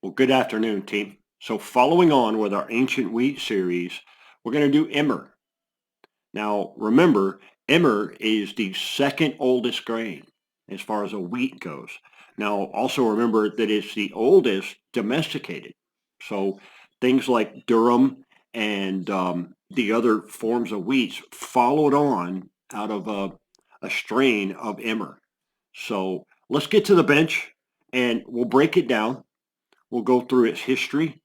Well, good afternoon, team. So following on with our ancient wheat series, we're going to do Emmer. Now, remember, Emmer is the second oldest grain as far as a wheat goes. Now, also remember that it's the oldest domesticated. So things like durum and the other forms of wheats followed on out of a strain of Emmer. So let's get to the bench and we'll break it down. We'll go through its history,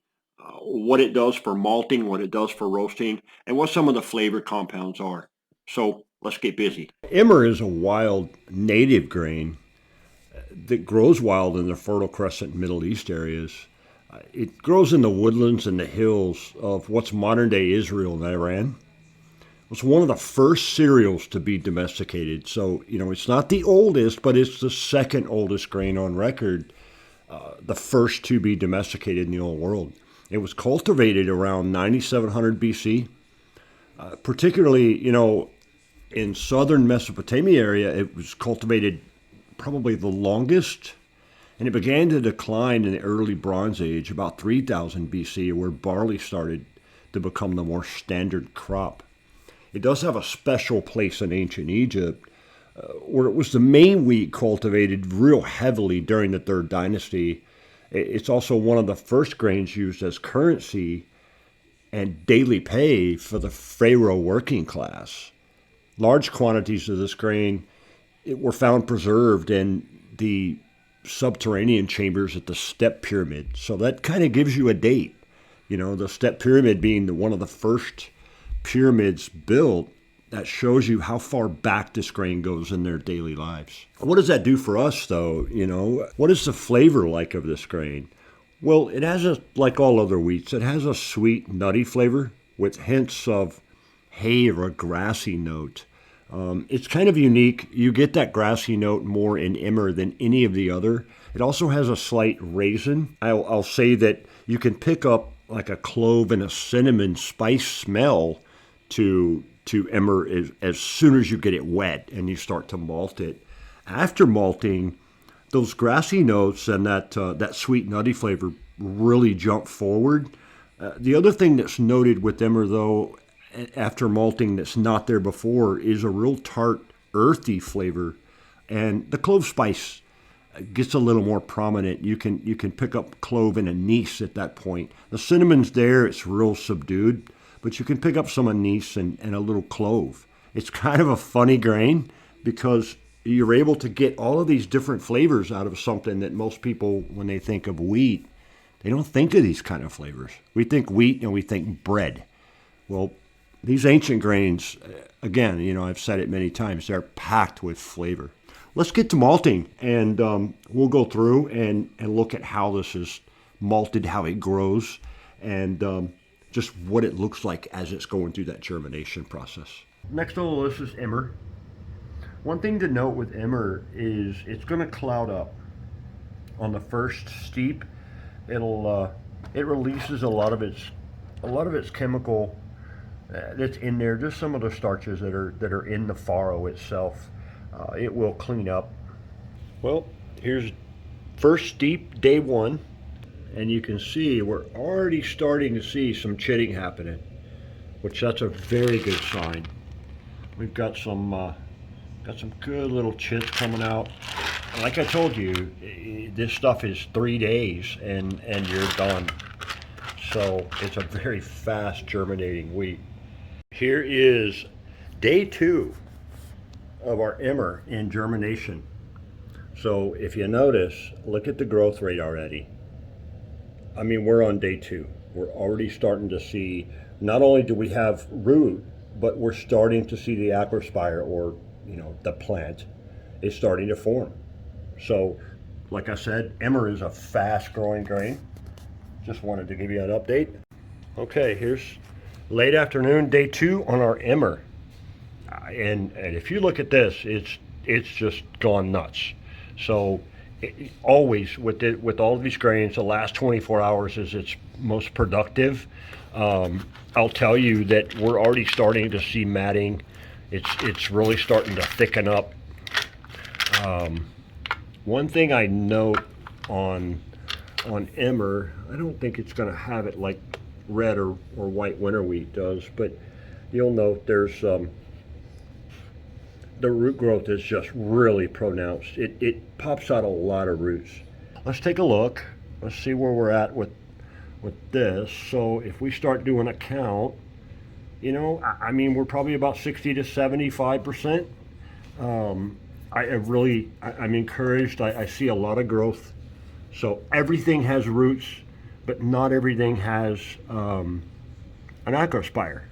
what it does for malting, what it does for roasting, and what some of the flavor compounds are. So let's get busy. Emmer is a wild native grain that grows wild in the Fertile Crescent Middle East areas. It grows in the woodlands and the hills of what's modern day Israel and Iran. It's one of the first cereals to be domesticated. So, it's not the oldest, but it's the second oldest grain on record, the first to be domesticated in the old world. It was cultivated around 9700 BC, particularly, in southern Mesopotamia area. It was cultivated probably the longest, and it began to decline in the early Bronze Age, about 3000 BC, where barley started to become the more standard crop. It does have a special place in ancient Egypt, where it was the main wheat cultivated real heavily during the Third Dynasty. It's also one of the first grains used as currency and daily pay for the pharaoh working class. Large quantities of this grain were found preserved in the subterranean chambers at the Step Pyramid. So that kind of gives you a date. The Step Pyramid being one of the first pyramids built, that shows you how far back this grain goes in their daily lives. What does that do for us, though? What is the flavor like of this grain? Well, it has like all other wheats, it has a sweet, nutty flavor with hints of hay or a grassy note. It's kind of unique. You get that grassy note more in Emmer than any of the other. It also has a slight raisin. I'll say that you can pick up like a clove and a cinnamon spice smell to Emmer as soon as you get it wet and you start to malt it. After malting, those grassy notes and that sweet nutty flavor really jump forward. The other thing that's noted with Emmer, though, after malting that's not there before, is a real tart, earthy flavor, and the clove spice gets a little more prominent. You can pick up clove and anise at that point. The cinnamon's there; it's real subdued, but you can pick up some anise and a little clove. It's kind of a funny grain because you're able to get all of these different flavors out of something that most people, when they think of wheat, they don't think of these kind of flavors. We think wheat and we think bread. Well, these ancient grains, again, I've said it many times, they're packed with flavor. Let's get to malting, and we'll go through and look at how this is malted, how it grows, and just what it looks like as it's going through that germination process. Next on the list is Emmer. One thing to note with Emmer is it's going to cloud up. On the first steep, it releases a lot of its chemical that's in there. Just some of the starches that are in the farro itself. It will clean up. Well, here's first steep, day one, and you can see we're already starting to see some chitting happening, which that's a very good sign. We've got some good little chits coming out. Like I told you, this stuff is 3 days and you're done. So it's a very fast germinating wheat. Here is day 2 of our Emmer in germination. So if you notice, look at the growth rate already. I mean, we're on day 2. We're already starting to see, not only do we have root, but we're starting to see the acrospire, or the plant is starting to form. So, like I said, Emmer is a fast-growing grain. Just wanted to give you an update. Okay, here's late afternoon, day 2 on our Emmer. And if you look at this, it's just gone nuts. So, always with all of these grains, the last 24 hours is its most productive. I'll tell you that we're already starting to see matting. It's really starting to thicken up. One thing I note on on Emmer, I don't think it's going to have it like red or white winter wheat does, but you'll note there's the root growth is just really pronounced. It pops out a lot of roots. Let's take a look. Let's see where we're at with this. So if we start doing a count, you know, I mean, we're probably about 60 to 75%. I'm encouraged. I see a lot of growth. So everything has roots, but not everything has an acrospire.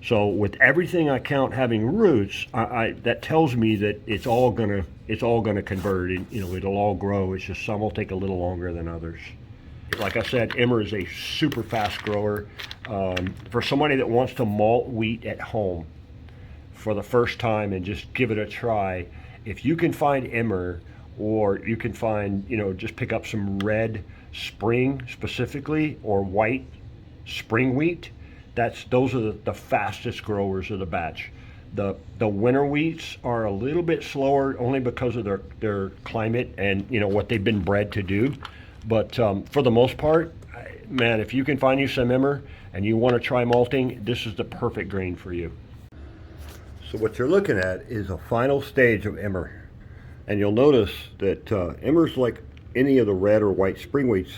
So with everything I count having roots, that tells me that it's all gonna convert. And, you know, it'll all grow. It's just some will take a little longer than others. Like I said, Emmer is a super fast grower. For somebody that wants to malt wheat at home for the first time and just give it a try, if you can find Emmer, or you can find, you know, just pick up some red spring specifically or white spring wheat, those are the fastest growers of the batch. The winter wheats are a little bit slower only because of their climate and, you know, what they've been bred to do. But for the most part, man, if you can find you some Emmer and you want to try malting, this is the perfect grain for you. So what you're looking at is a final stage of Emmer. And you'll notice that Emmer's like any of the red or white spring wheats.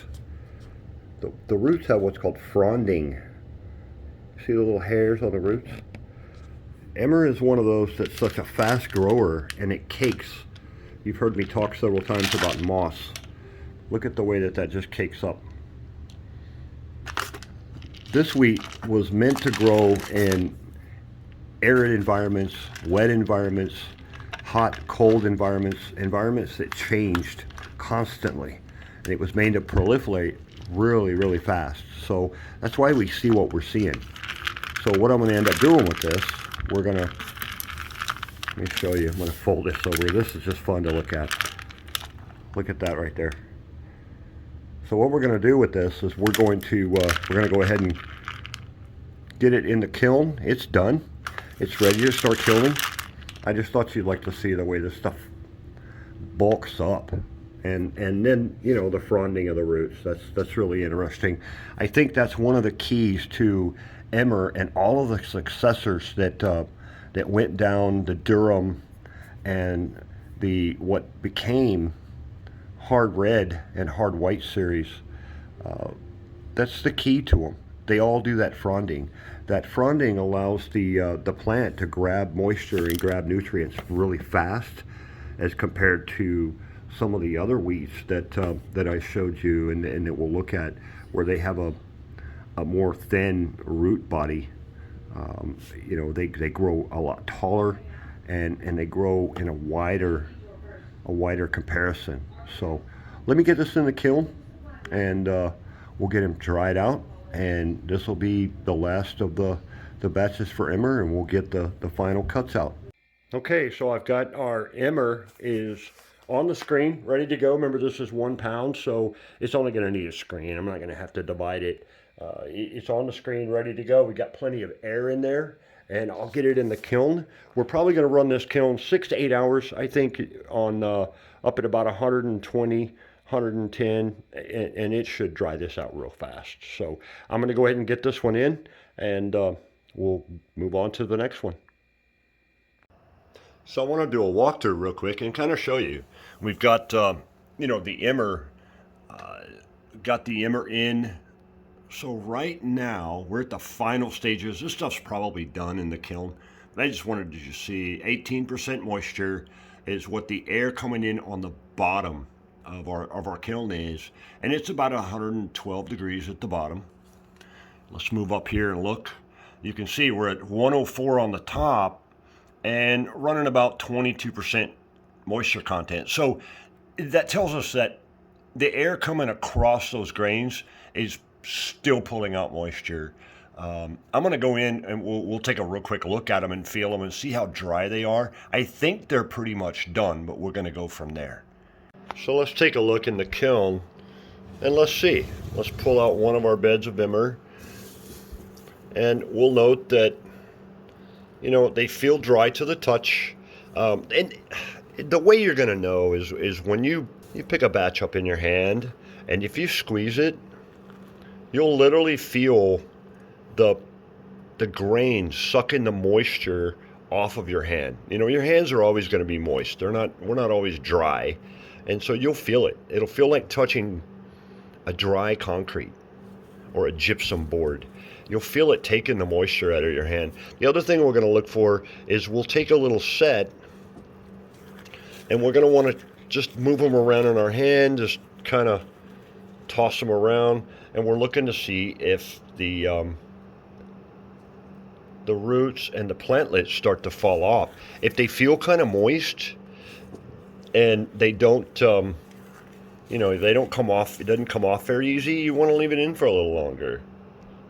The roots have what's called fronding. See the little hairs on the roots? Emmer is one of those that's such a fast grower, and it cakes. You've heard me talk several times about moss. Look at the way that just cakes up. This wheat was meant to grow in arid environments, wet environments, hot, cold environments that changed constantly. And it was made to proliferate really, really fast. So that's why we see what we're seeing. So what I'm going to end up doing with this, let me show you. I'm going to fold this over. This is just fun to look at. Look at that right there. So what we're going to do with this is we're going to go ahead and get it in the kiln. It's done. It's ready to start kilning. I just thought you'd like to see the way this stuff bulks up, and then, you know, the fronding of the roots. That's really interesting. I think that's one of the keys to Emmer and all of the successors that went down the Durham and what became hard red and hard white series. That's the key to them. They all do that fronding. That fronding allows the plant to grab moisture and grab nutrients really fast, as compared to some of the other wheats that I showed you and that we'll look at, where they have a more thin root body. You know, they grow a lot taller, and they grow in a wider comparison. So let me get this in the kiln, and we'll get them dried out, and this will be the last of the batches for Emmer, and we'll get the final cuts out. Okay, so I've got our Emmer is on the screen, ready to go. Remember, this is 1 pound, so it's only going to need a screen. I'm not going to have to divide it. It's on the screen, ready to go. We got plenty of air in there, and I'll get it in the kiln. We're probably going to run this kiln 6 to 8 hours, I think, on up at about 120, 110, and it should dry this out real fast. So I'm going to go ahead and get this one in, and we'll move on to the next one. So I want to do a walkthrough real quick and kind of show you. We've got, you know, the Emmer, got the Emmer in. So right now we're at the final stages. This stuff's probably done in the kiln. But I just wanted to see 18% moisture is what the air coming in on the bottom of our kiln is, and it's about 112 degrees at the bottom. Let's move up here and look. You can see we're at 104 on the top, and running about 22% moisture content. So that tells us that the air coming across those grains is still pulling out moisture. I'm going to go in and we'll take a real quick look at them and feel them and see how dry they are. I think they're pretty much done, but we're going to go from there. So let's take a look in the kiln and let's see. Let's pull out one of our beds of Emmer, and we'll note that, you know, they feel dry to the touch. And the way you're going to know is when you pick a batch up in your hand And if you squeeze it, you'll literally feel the grain sucking the moisture off of your hand. You know, your hands are always going to be moist. We're not always dry. And so you'll feel it. It'll feel like touching a dry concrete or a gypsum board. You'll feel it taking the moisture out of your hand. The other thing we're going to look for is we'll take a little set and we're going to want to just move them around in our hand, just kind of toss them around, and we're looking to see if the roots and the plantlets start to fall off. If they feel kind of moist and they don't, they don't come off, it doesn't come off very easy, you want to leave it in for a little longer.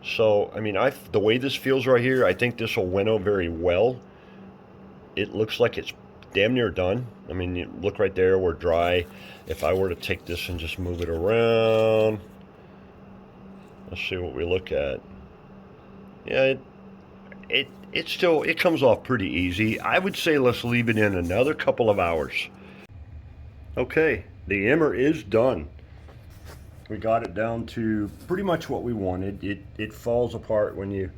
So, I mean, the way this feels right here, I think this will winnow very well. It looks like it's damn near done. I mean, you look right there, we're dry. If I were to take this and just move it around, let's see what we look at. Yeah, it comes off pretty easy. I would say let's leave it in another couple of hours. Okay, the Emmer is done. We got it down to pretty much what we wanted. It falls apart when you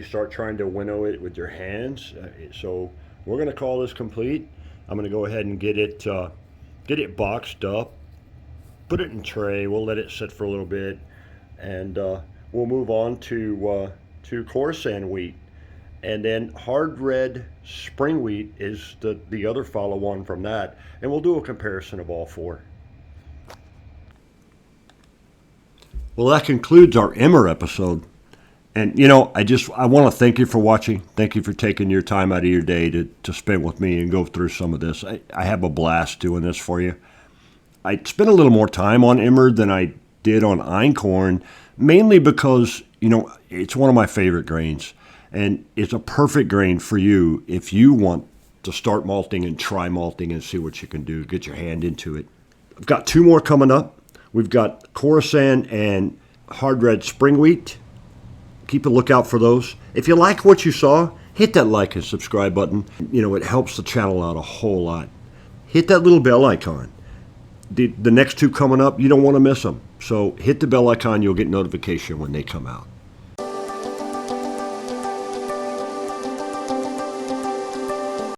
start trying to winnow it with your hands. So we're going to call this complete. I'm going to go ahead and get it boxed up, put it in a tray. We'll let it sit for a little bit, and we'll move on to Khorasan wheat. And then hard red spring wheat is the other follow-on from that. And we'll do a comparison of all four. Well, that concludes our Emmer episode. And, I want to thank you for watching. Thank you for taking your time out of your day to spend with me and go through some of this. I have a blast doing this for you. I spent a little more time on Emmer than I did on einkorn, mainly because, it's one of my favorite grains. And it's a perfect grain for you if you want to start malting and try malting and see what you can do. Get your hand into it. I've got two more coming up. We've got Khorasan and hard red spring wheat. Keep a lookout for those. If you like what you saw, hit that like and subscribe button. It helps the channel out a whole lot. Hit that little bell icon. The next two coming up, you don't want to miss them. So hit the bell icon, you'll get notification when they come out.